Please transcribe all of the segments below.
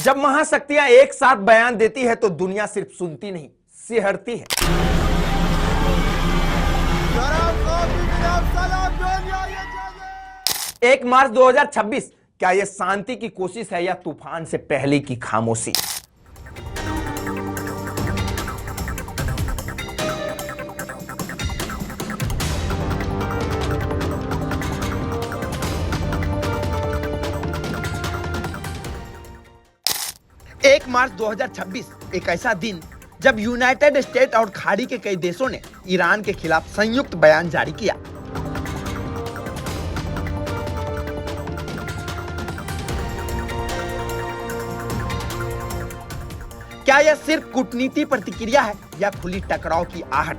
जब महाशक्तियां एक साथ बयान देती है तो दुनिया सिर्फ सुनती नहीं, सिहरती है। 1 मार्च 2026 क्या यह शांति की कोशिश है या तूफान से पहले की खामोशी? एक मार्च 2026 एक ऐसा दिन जब यूनाइटेड स्टेट और खाड़ी के कई देशों ने ईरान के खिलाफ संयुक्त बयान जारी किया। क्या यह सिर्फ कूटनीति प्रतिक्रिया है या खुली टकराव की आहट?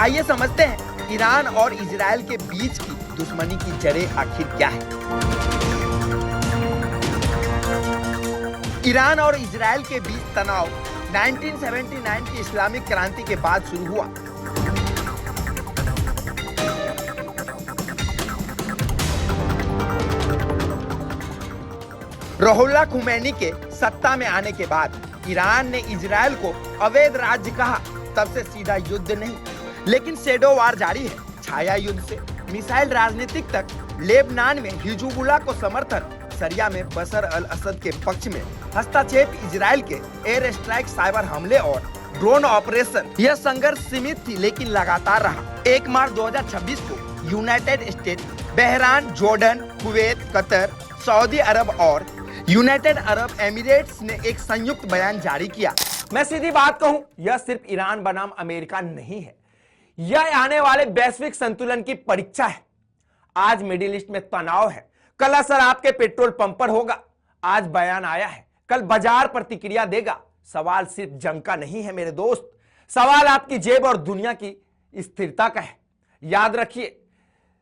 आइए समझते हैं ईरान और इजराइल के बीच की दुश्मनी की जड़ें आखिर क्या है। ईरान और इजराइल के बीच तनाव 1979 की इस्लामिक क्रांति के बाद शुरू हुआ। रुहुल्लाह खुमैनी के सत्ता में आने के बाद ईरान ने इजराइल को अवैध राज्य कहा। तब से सीधा युद्ध नहीं लेकिन शैडो वार जारी है। छाया युद्ध से मिसाइल राजनीतिक तक लेबनान में हिजबुल्लाह को समर्थन, सीरिया में बशर अल असद के पक्ष में हस्तक्षेप, इजराइल के एयर स्ट्राइक, साइबर हमले और ड्रोन ऑपरेशन। यह संघर्ष सीमित थी लेकिन लगातार रहा। 1 मार्च 2026 को United State, Bahrain, Jordan, Kuwait, Qatar, Saudi Arab और यूनाइटेड अरब एमिरेट्स ने एक संयुक्त बयान जारी किया। मैं सीधी बात कहूं, यह सिर्फ ईरान बनाम अमेरिका नहीं है, यह आने वाले वैश्विक संतुलन की परीक्षा है। आज मिडिल ईस्ट में तनाव है, कल असर आपके पेट्रोल पंप पर होगा। आज बयान आया है, कल बाजार प्रतिक्रिया देगा। सवाल सिर्फ जंग का नहीं है मेरे दोस्त, सवाल आपकी जेब और दुनिया की स्थिरता का है। याद रखिए,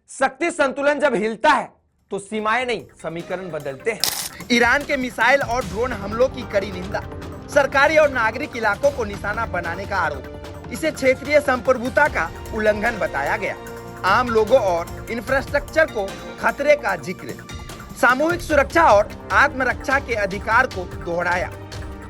शक्ति संतुलन जब हिलता है तो सीमाएं नहीं, समीकरण बदलते हैं। ईरान के मिसाइल और ड्रोन हमलों की कड़ी निंदा, सरकारी और नागरिक इलाकों को निशाना बनाने का आरोप, इसे क्षेत्रीय संप्रभुता का उल्लंघन बताया गया। आम लोगों और इंफ्रास्ट्रक्चर को खतरे का जिक्र, सामूहिक सुरक्षा और आत्मरक्षा के अधिकार को दोहराया।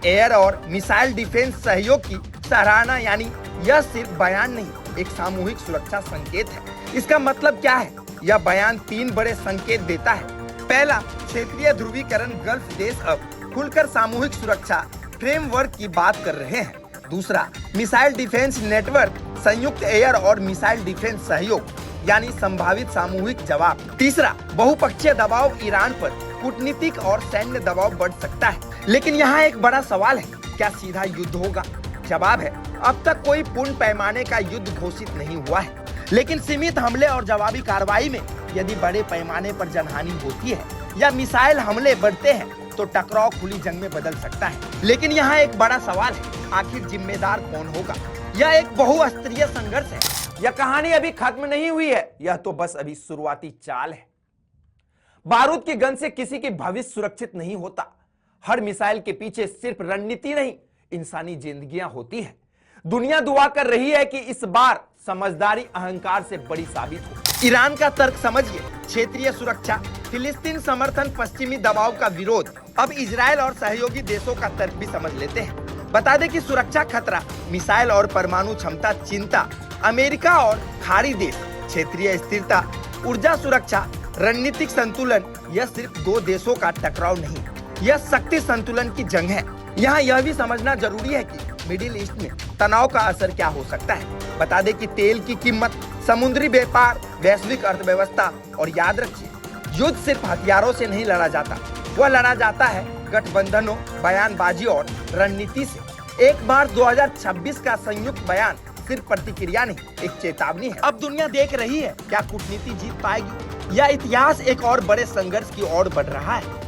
एयर और मिसाइल डिफेंस सहयोग की सराहना, यानी यह सिर्फ बयान नहीं, एक सामूहिक सुरक्षा संकेत है। इसका मतलब क्या है? यह बयान 3 बड़े संकेत देता है। पहला, क्षेत्रीय ध्रुवीकरण, गल्फ देश अब खुलकर सामूहिक सुरक्षा फ्रेमवर्क की बात कर रहे हैं। दूसरा, मिसाइल डिफेंस नेटवर्क, संयुक्त एयर और मिसाइल डिफेंस सहयोग, यानी संभावित सामूहिक जवाब। तीसरा, बहुपक्षीय दबाव, ईरान पर कूटनीतिक और सैन्य दबाव बढ़ सकता है। लेकिन यहाँ एक बड़ा सवाल है, क्या सीधा युद्ध होगा? जवाब है, अब तक कोई पूर्ण पैमाने का युद्ध घोषित नहीं हुआ है, लेकिन सीमित हमले और जवाबी कार्रवाई में यदि बड़े पैमाने पर जनहानि होती है या मिसाइल हमले बढ़ते हैं तो टकराव खुली जंग में बदल सकता है। लेकिन यहाँ एक बड़ा सवाल है, आखिर जिम्मेदार कौन होगा? यह एक बहुस्तरीय संघर्ष है। यह कहानी अभी खत्म नहीं हुई है, यह तो बस अभी शुरुआती चाल है। बारूद की गन से किसी की भविष्य सुरक्षित नहीं होता। हर मिसाइल के पीछे सिर्फ रणनीति नहीं, इंसानी जिंदगियां होती है। दुनिया दुआ कर रही है कि इस बार समझदारी अहंकार से बड़ी साबित हो। ईरान का तर्क समझिए, क्षेत्रीय सुरक्षा, फिलिस्तीन समर्थन, पश्चिमी दबाव का विरोध। अब इजराइल और सहयोगी देशों का तर्क भी समझ लेते हैं। बता दें कि सुरक्षा खतरा, मिसाइल और परमाणु क्षमता चिंता, अमेरिका और खाड़ी देश, क्षेत्रीय स्थिरता, ऊर्जा सुरक्षा, रणनीतिक संतुलन। यह सिर्फ 2 देशों का टकराव नहीं, यह शक्ति संतुलन की जंग है। यहाँ यह भी समझना जरूरी है कि मिडिल ईस्ट में तनाव का असर क्या हो सकता है। बता दें कि तेल की कीमत, समुद्री व्यापार, वैश्विक अर्थव्यवस्था। और याद रखिए, युद्ध सिर्फ हथियारों से नहीं लड़ा जाता, वह लड़ा जाता है गठबंधनों, बयानबाजी और रणनीति से। 1 मार्च 2026 का संयुक्त बयान सिर्फ प्रतिक्रिया नहीं, एक चेतावनी है। अब दुनिया देख रही है, क्या कूटनीति जीत पाएगी या इतिहास एक और बड़े संघर्ष की ओर बढ़ रहा है।